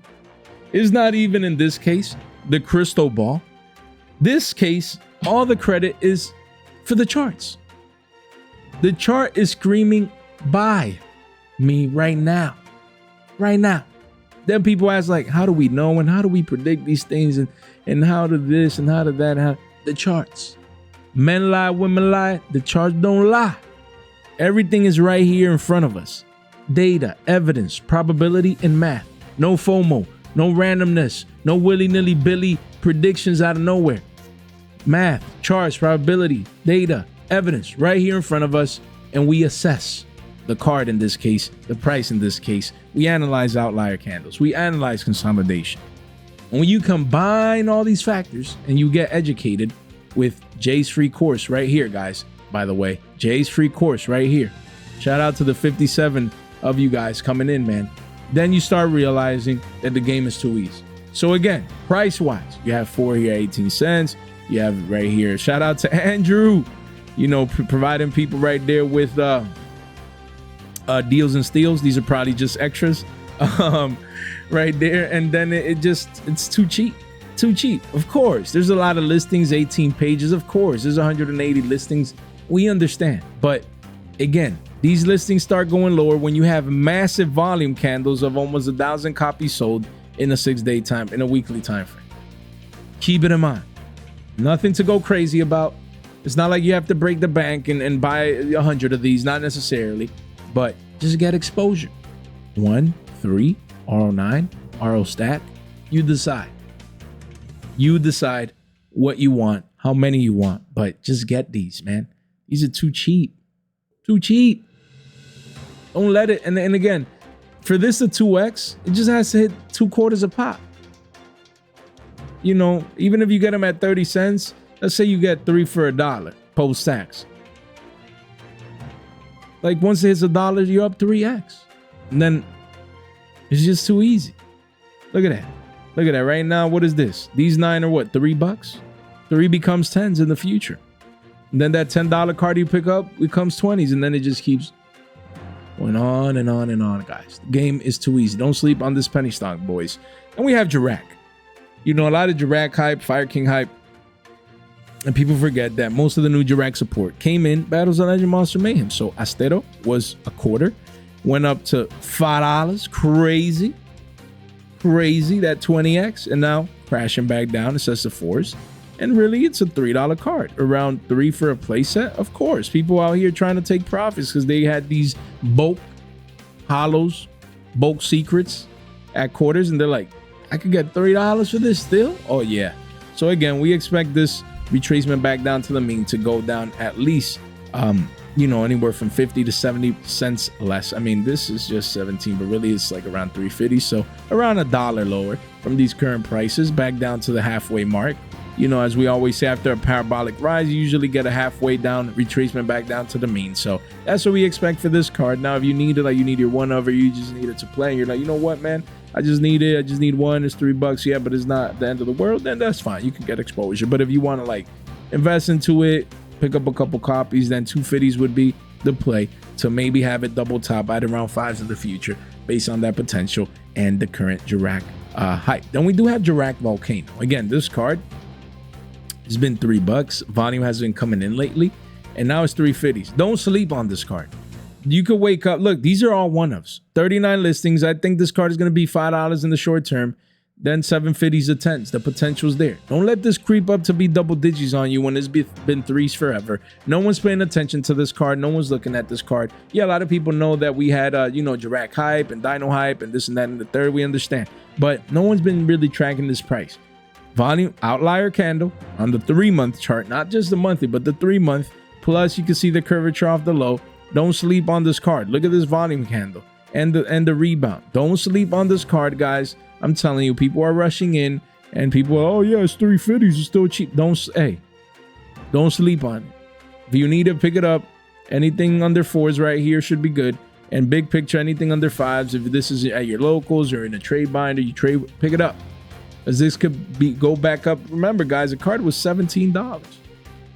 It's not even in this case, the crystal ball. This case, all the credit is for the charts. The chart is screaming, buy me right now. Right now. Then people ask, like, how do we know and how do we predict these things and how do this and how do that? How? The charts. Men lie, women lie. The charts don't lie. Everything is right here in front of us. Data, evidence, probability, and math. No FOMO, no randomness, no willy-nilly Billy predictions out of nowhere. Math, charts, probability, data, evidence right here in front of us, and we assess the card in this case, the price in this case. We analyze outlier candles. We analyze consolidation. And when you combine all these factors and you get educated with Jay's free course right here, guys, by the way, Jay's free course right here. Shout out to the 57 of you guys coming in, man. Then you start realizing that the game is too easy. So again, price-wise, you have 4 here, 18 cents. You have right here. Shout out to Andrew, you know, providing people right there with deals and steals. These are probably just extras right there. And then it's too cheap. Too cheap. Of course, there's a lot of listings, 18 pages. Of course, there's 180 listings. We understand. But again, these listings start going lower when you have massive volume candles of almost 1,000 copies sold in a 6-day time, in a weekly time frame. Keep it in mind. Nothing to go crazy about. It's not like you have to break the bank and buy 100 of these, not necessarily, but just get exposure. 1, 3, RO9, RO stack. You decide. You decide what you want, how many you want, but just get these, man. These are too cheap. Too cheap. Don't let it. And again, for this to 2x, it just has to hit 2 quarters a pop. You know, even if you get them at 30 cents, let's say you get 3 for $1 post tax. Like once it hits $1, you're up 3x. And then it's just too easy. Look at that. Look at that. Right now, what is this? These 9 are what? $3? 3 becomes 10s in the future. And then that $10 card you pick up becomes 20s. And then it just keeps going on and on and on, guys. The game is too easy. Don't sleep on this penny stock, boys. And we have Jurrac. You know, a lot of Jurrac hype, Fire King hype. And people forget that most of the new Jurrac support came in Battles of Legend Monster Mayhem. So Astero was a quarter. Went up to $5. Crazy. Crazy, that 20x. And now crashing back down. It says the 4s. And really, it's a $3 card. Around 3 for a playset. Of course, people out here trying to take profits because they had these bulk hollows, bulk secrets at quarters. And they're like, I could get $3 for this still? Oh, yeah. So again, we expect this retracement back down to the mean to go down at least you know, anywhere from 50 to 70 cents less. I mean, this is just 17, but really it's like around 350. So around $1 lower from these current prices, back down to the halfway mark. You know, as we always say, after a parabolic rise, you usually get a halfway down retracement back down to the mean. So that's what we expect for this card. Now, if you need it, like you need your one of, or you just need it to play, and you're like, you know what, man, I just need it. I just need one. It's $3. Yeah, but it's not the end of the world. Then that's fine. You can get exposure. But if you want to like invest into it, pick up a couple copies, then 250s would be the play to maybe have it double top at around 5s in the future based on that potential and the current Jurrac hype. Then we do have Jurrac Volcano. Again, this card has been $3. Volume has been coming in lately, and now it's 350s. Don't sleep on this card. You could wake up. Look, these are all one-ofs. 39 listings. I think this card is going to be $5 in the short term. Then 750s to 10s. The potential's there. Don't let this creep up to be double digits on you when it's been 3s forever. No one's paying attention to this card. No one's looking at this card. Yeah, a lot of people know that we had, you know, Jurrac hype and Dino hype and this and that and the third. We understand. But no one's been really tracking this price. Volume outlier candle on the 3-month chart. Not just the monthly, but the 3-month. Plus, you can see the curvature off the low. Don't sleep on this card. Look at this volume candle and the rebound. Don't sleep on this card, guys. I'm telling you, people are rushing in and people are, oh yeah, it's 350s, it's still cheap. Don't sleep on it. If you need it, pick it up. Anything under 4s right here should be good. And big picture, anything under 5s, if this is at your locals or in a trade binder, you trade, pick it up. As this could be go back up. Remember, guys, the card was $17.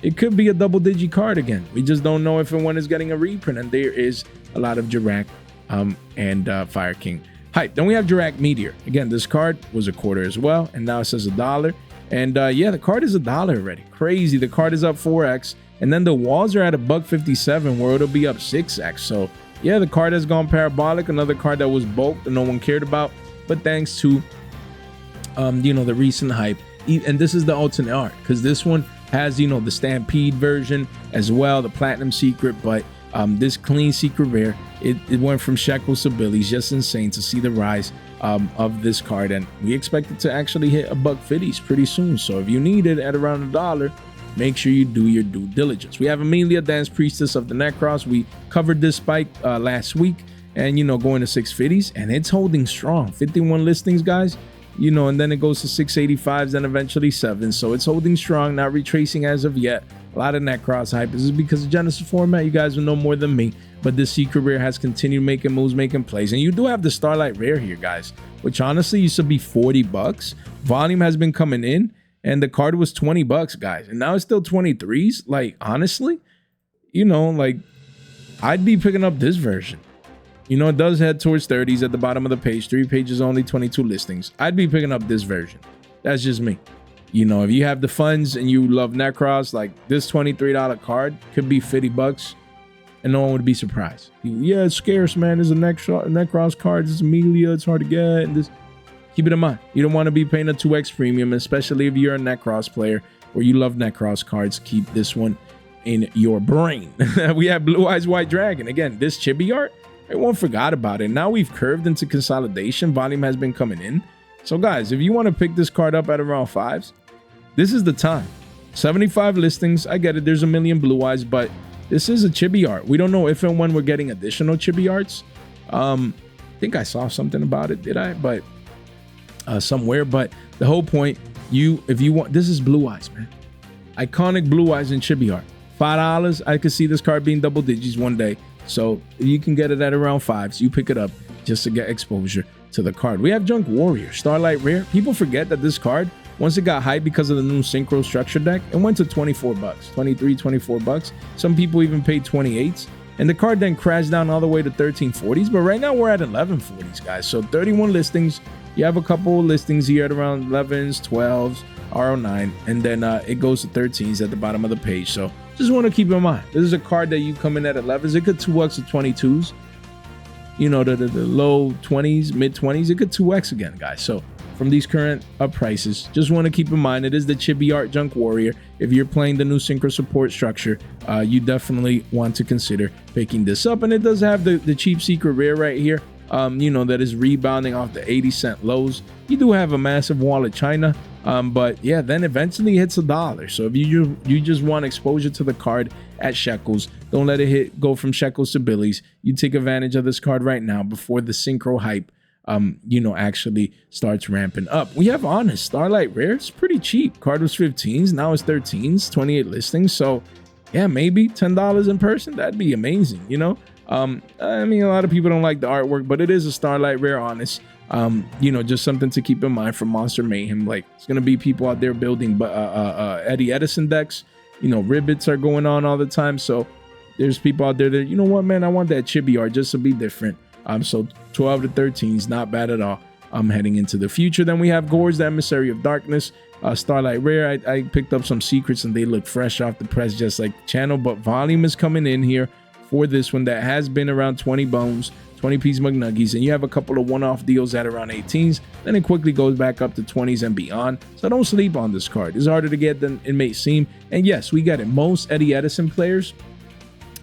It could be a double-digit card again. We just don't know if and when it's getting a reprint. And there is a lot of Jurrac and Fire King hype. Then we have Jurrac Meteor. Again, this card was a quarter as well, and now it says $1. And yeah, the card is $1 already. Crazy. The card is up 4x, and then the walls are at $1.57, where it'll be up 6x. So yeah, the card has gone parabolic. Another card that was bulked and no one cared about, but thanks to you know, the recent hype. And this is the alternate art, because this one has, you know, the Stampede version as well, the Platinum Secret, but this clean secret rare, it went from shekels to billies. Just insane to see the rise of this card, and we expect it to actually hit $1.50s pretty soon. So if you need it at around $1, make sure you do your due diligence. We have Amelia, Dance Priestess of the Nekroz. We covered this spike last week, and you know, going to 650s, and it's holding strong. 51 listings, guys. You know, and then it goes to 685s, then eventually 7s. So it's holding strong, not retracing as of yet. A lot of Nekroz hype. This is because of Genesis format. You guys will know more than me. But this secret rare has continued making moves, making plays. And you do have the Starlight rare here, guys, which honestly used to be $40. Volume has been coming in, and the card was $20, guys. And now it's still 23s. Like, honestly, you know, like, I'd be picking up this version. You know, it does head towards 30s at the bottom of the page. 3 pages only, 22 listings. I'd be picking up this version. That's just me. You know, if you have the funds and you love Nekroz, like this $23 card could be $50 and no one would be surprised. Yeah, it's scarce, man. There's a Nekroz card. It's Amelia. It's hard to get. And this, keep it in mind. You don't want to be paying a 2x premium, especially if you're a Nekroz player or you love Nekroz cards. Keep this one in your brain. We have Blue Eyes White Dragon. Again, this chibi art, everyone forgot about it. Now we've curved into consolidation. Volume has been coming in. So guys, if you want to pick this card up at around 5s, this is the time. 75 listings. I get it. There's a million Blue Eyes, but this is a chibi art. We don't know if and when we're getting additional chibi arts. I think I saw something about it. Did I? But somewhere. But the whole point, if you want, this is Blue Eyes, man. Iconic Blue Eyes in chibi art. $5. I could see this card being double digits one day. So you can get it at around 5s. You pick it up just to get exposure to the card. We have Junk Warrior, Starlight rare. People forget that this card, once it got hyped because of the new Synchro structure deck, it went to $24, 23, $24. Some people even paid 28s. And the card then crashed down all the way to 1340s. But right now we're at 1140s, guys. So 31 listings. You have a couple listings here at around 11s, 12s, RO9. And then it goes to 13s at the bottom of the page. So just want to keep in mind, this is a card that you come in at 11s. It could 2x to 22s. You know, the low 20s, mid 20s. It could 2x again, guys. So from these current prices, just want to keep in mind, it is the chibi art Junk Warrior. If you're playing the new Synchro support structure, you definitely want to consider picking this up. And it does have the cheap secret rare right here. that is rebounding off the 80-cent lows. You do have a massive wall of China, but yeah, then eventually hits $1. So if you just want exposure to the card at shekels, don't let it go from shekels to billies. You take advantage of this card right now before the synchro hype actually starts ramping up. We have Honest Starlight rare. It's pretty cheap. Card was 15s, now it's 13s, 28 listings. So yeah, maybe $10 in person. That'd be amazing. I mean, a lot of people don't like the artwork, but it is a Starlight rare Honest. Just something to keep in mind from Monster Mayhem. Like, it's gonna be people out there building Eddie Edison decks. Ribbits are going on all the time. So there's people out there that, you know what, man, I want that chibi art just to be different. So 12 to 13 is not bad at all. I'm heading into the future. Then we have Gorge, the Emissary of Darkness, Starlight rare. I picked up some secrets and they look fresh off the press, just like the channel, but volume is coming in here for this one that has been around 20 bones, 20 piece McNuggies, and you have a couple of one-off deals at around 18s. Then it quickly goes back up to 20s and beyond. So don't sleep on this card. It's harder to get than it may seem. And yes, we got it. Most Eddie Edison players,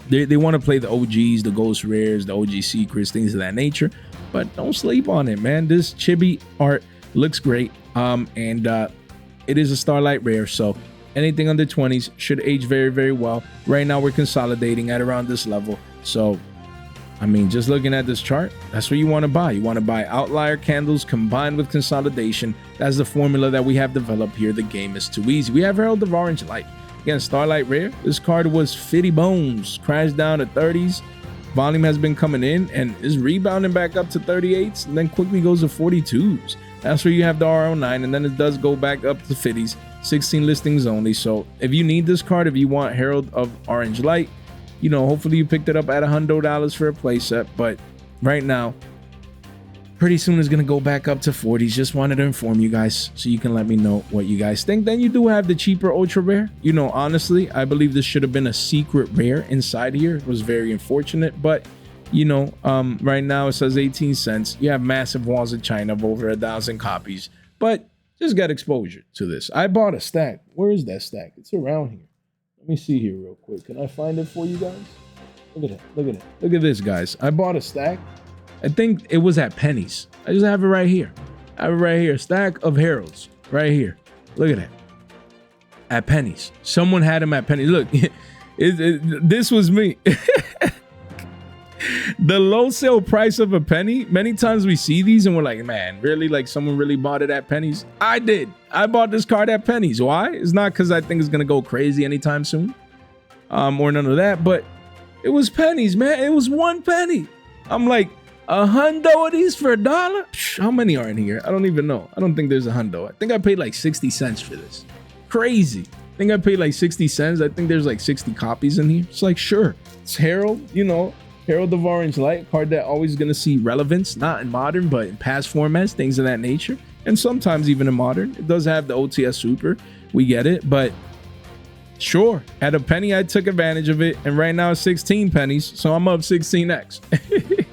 they want to play the OGs, the Ghost Rares, the OG Secrets, things of that nature. But don't sleep on it, man. This chibi art looks great. It is a Starlight rare, so anything under 20s should age very, very well. Right now, we're consolidating at around this level. So, I mean, just looking at this chart, that's what you want to buy. You want to buy outlier candles combined with consolidation. That's the formula that we have developed here. The game is too easy. We have Herald of Orange Light. Again, Starlight rare. This card was 50 bones, crashed down to 30s. Volume has been coming in and is rebounding back up to 38s and then quickly goes to 42s. That's where you have the RO9, and then it does go back up to 50s. 16 listings only. So if you need this card, if you want Herald of Orange Light, hopefully you picked it up at $100 for a playset. But right now, pretty soon it's going to go back up to 40s. Just wanted to inform you guys so you can let me know what you guys think. Then you do have the cheaper ultra rare. Honestly, I believe this should have been a secret rare inside here. It was very unfortunate, but right now it says 18 cents. You have massive walls of China of over 1,000 copies, but just got exposure to this. I bought a stack. Where is that stack? It's around here. Let me see here real quick. Can I find it for you guys? Look at that. Look at that. Look at this, guys. I bought a stack. I think it was at Penny's. I just have it right here. I have it right here. Stack of Heralds right here. Look at that. At Penny's. Someone had them at Penny's. Look, this was me. The low sale price of a penny. Many times we see these and we're like, man, really? Like, someone really bought it at Penny's? I did. I bought this card at Penny's. Why? It's not because I think it's going to go crazy anytime soon. Or none of that. But it was Penny's, man. It was 1 penny. I'm like, a hundo of these for $1? How many are in here? I don't even know. I don't think there's a hundo. I think I paid like 60 cents for this. Crazy. I think I paid like 60 cents. I think there's like 60 copies in here. It's like, sure. It's Herald, Herald of Orange Light, card that always going to see relevance, not in modern, but in past formats, things of that nature. And sometimes even in modern. It does have the OTS Super. We get it. But sure, at a penny, I took advantage of it. And right now it's 16 pennies. So I'm up 16x.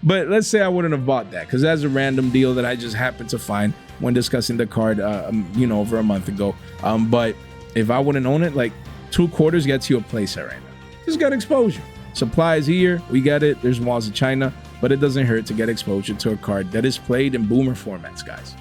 But let's say I wouldn't have bought that because that's a random deal that I just happened to find when discussing the card, over a month ago. But if I wouldn't own it, like 2 quarters gets you a playset right now. Just got exposure. Supply is here. We get it. There's walls of China, but it doesn't hurt to get exposure to a card that is played in boomer formats, guys.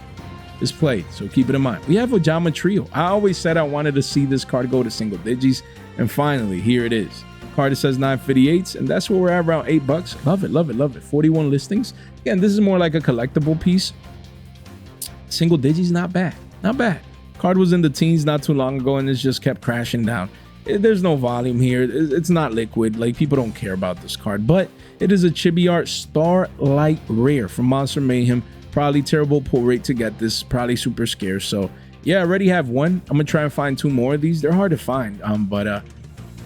It's played, so keep it in mind. We have a Ojama Trio. I always said I wanted to see this card go to single digits, and finally, here it is. Card that says 958s, and that's where we're at, around $8. Love it, love it, love it. 41 listings. Again, this is more like a collectible piece. Single digits, not bad, not bad. Card was in the teens not too long ago, and it's just kept crashing down. There's no volume here. It's not liquid. Like, people don't care about this card, but it is a chibi art Starlight rare from Monster Mayhem. Probably terrible pull rate to get this. Probably super scarce. So yeah, I already have 1. I'm gonna try and find 2 more of these. They're hard to find.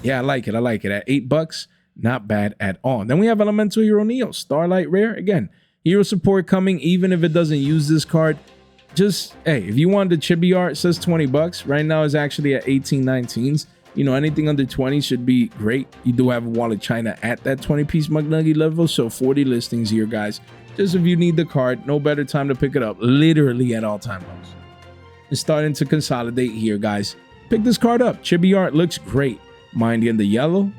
Yeah, I like it. I like it. At $8, not bad at all. Then we have Elemental Hero Neo, Starlight rare. Again, hero support coming, even if it doesn't use this card. Just, hey, if you want the chibi art, it says $20. Right now it's actually at 18, 19s. Anything under 20 should be great. You do have a wall of China at that 20-piece McNuggie level, so 40 listings here, guys. Just if you need the card, no better time to pick it up, literally at all-time lows. It's starting to consolidate here, guys. Pick this card up. Chibi art looks great. Mind you, in the yellow,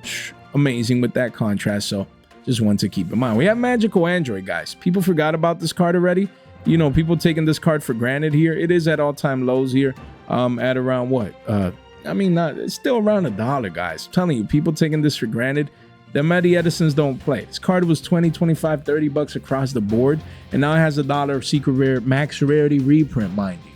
amazing with that contrast. So just one to keep in mind. We have Magical Android, guys. People forgot about this card already. You know, people taking this card for granted here. It is at all-time lows here, at around what? I mean, it's still around $1, guys. I'm telling you, people taking this for granted. The Medi Edisons don't play. This card was 20, 25, 30 bucks across the board, and now it has $1 secret rare max rarity reprint, mind you.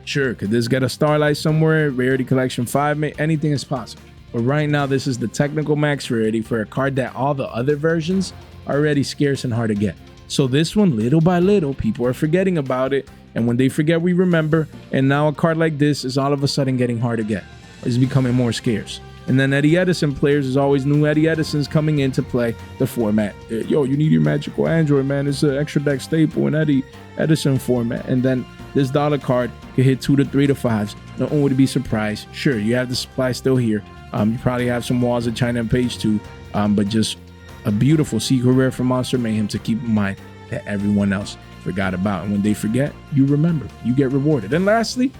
Sure, could this get a Starlight somewhere? Rarity collection 5, anything is possible. But right now, this is the technical max rarity for a card that all the other versions are already scarce and hard to get. So this one, little by little, people are forgetting about it. And when they forget, we remember. And now a card like this is all of a sudden getting hard to get. It's becoming more scarce. And then Eddie Edison players, is always new Eddie Edisons coming in to play the format. Yo, you need your Magical Android, man. It's an extra deck staple in Eddie Edison format. And then this dollar card could hit 2 to 3 to 5s. No one would be surprised. Sure, you have the supply still here. You probably have some walls of China and page 2. But just a beautiful secret rare from Monster Mayhem to keep in mind that everyone else forgot about. And when they forget, you remember. You get rewarded. And lastly,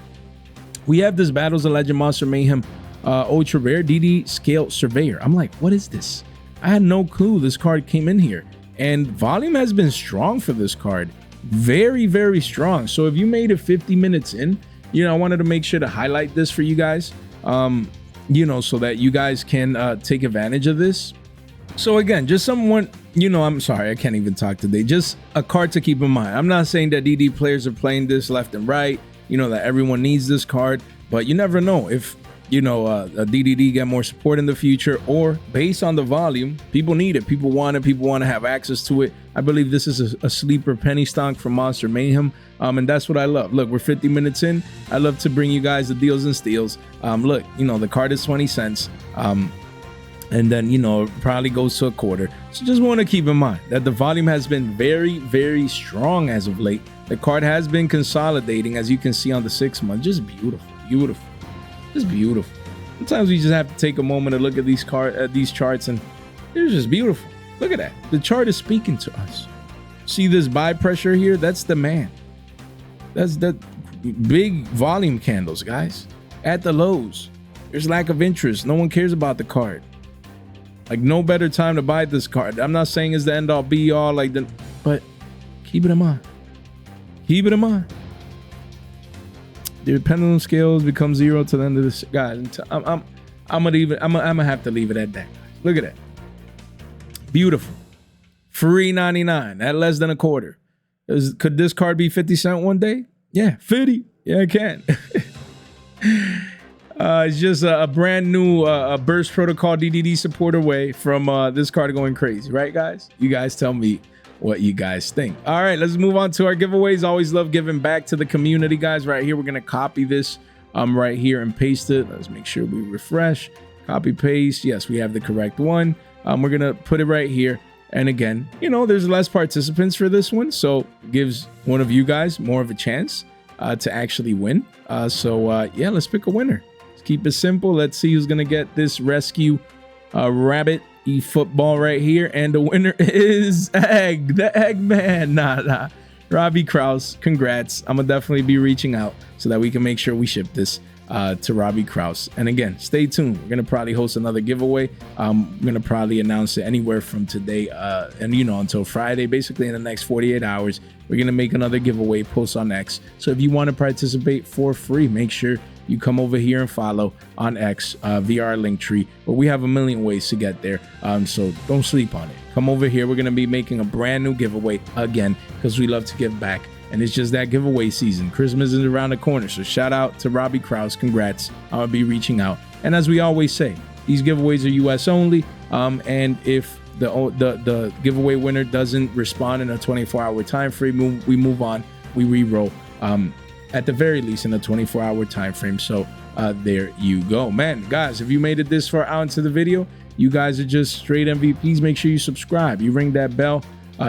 we have this Battles of Legend Monster Mayhem ultra rare DD Scale Surveyor. I'm like, what is this? I had no clue this card came in here. And volume has been strong for this card. Very, very strong. So if you made it 50 minutes in, you know, I wanted to make sure to highlight this for you guys, you know, so that you guys can take advantage of this. So again, just someone, you know, I'm sorry, I can't even talk today. Just a card to keep in mind. I'm not saying that DD players are playing this left and right, you know, that everyone needs this card, but you never know if, you know, a DDD get more support in the future, or based on the volume, people need it, people want it, people want to have access to it. I believe this is a sleeper penny stock from Monster Mayhem, and that's what I love. Look, we're 50 minutes in. I love to bring you guys the deals and steals. Look, you know, the card is 20 cents, and then, you know, it probably goes to a quarter. So just want to keep in mind that the volume has been very, very strong as of late. The card has been consolidating, as you can see on the 6 month. Just beautiful, beautiful. Just beautiful. Sometimes we just have to take a moment to look at these charts, and they're just beautiful. Look at that. The chart is speaking to us. See this buy pressure here? That's the man. That's the big volume candles, guys. At the lows, there's lack of interest. No one cares about the card. Like, no better time to buy this card. I'm not saying it's the end all be all, like, but keep it in mind. Keep it in mind. The pendulum scales become 0 to the end of this, guys. I'm gonna have to leave it at that. Look at that. Beautiful. Free 99 at less than a quarter. Could this card be 50 cents one day? Yeah, 50. Yeah, it can. It's just a brand new Burst Protocol DDD support away from this card going crazy, right, guys? You guys tell me what you guys think. All right, let's move on to our giveaways. Always love giving back to the community, guys. Right here, we're gonna copy this right here and paste it. Let's make sure we refresh, copy, paste. Yes, we have the correct one. We're gonna put it right here. And again, you know, there's less participants for this one, so it gives one of you guys more of a chance to actually win. Yeah, let's pick a winner. Let's keep it simple. Let's see who's gonna get this rescue rabbit football right here, and the winner is the Eggman. Nah, Robbie Kraus. Congrats. I'm gonna definitely be reaching out so that we can make sure we ship this to Robbie Kraus. And again, stay tuned. We're gonna probably host another giveaway. I'm gonna probably announce it anywhere from today and, you know, until Friday. Basically in the next 48 hours, we're gonna make another giveaway post on X. So if you want to participate for free, make sure you come over here and follow on X via our link tree. But we have a million ways to get there, so don't sleep on it. Come over here. We're gonna be making a brand new giveaway again, because we love to give back, and it's just that giveaway season. Christmas is around the corner, so shout out to Robbie Kraus. Congrats. I'm gonna be reaching out, and as we always say, these giveaways are US only, and if the giveaway winner doesn't respond in a 24-hour time frame, we move on, we re-roll, at the very least in a 24-hour time frame. So there you go, man. Guys, if you made it this far out into the video, you guys are just straight MVPs. Make sure you subscribe, you ring that bell,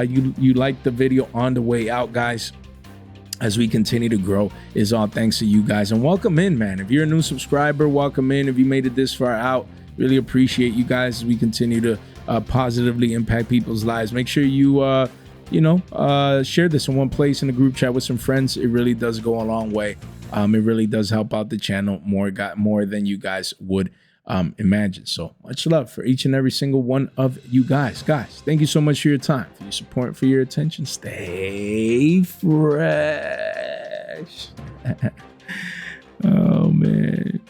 you like the video on the way out, guys. As we continue to grow, is all thanks to you guys. And welcome in, man. If you're a new subscriber, welcome in. If you made it this far out, really appreciate you guys as we continue to positively impact people's lives. Make sure you share this in one place in a group chat with some friends. It really does go a long way. It really does help out the channel more than you guys would imagine. So much love for each and every single one of you guys. Guys, thank you so much for your time, for your support, for your attention. Stay fresh. Oh, man.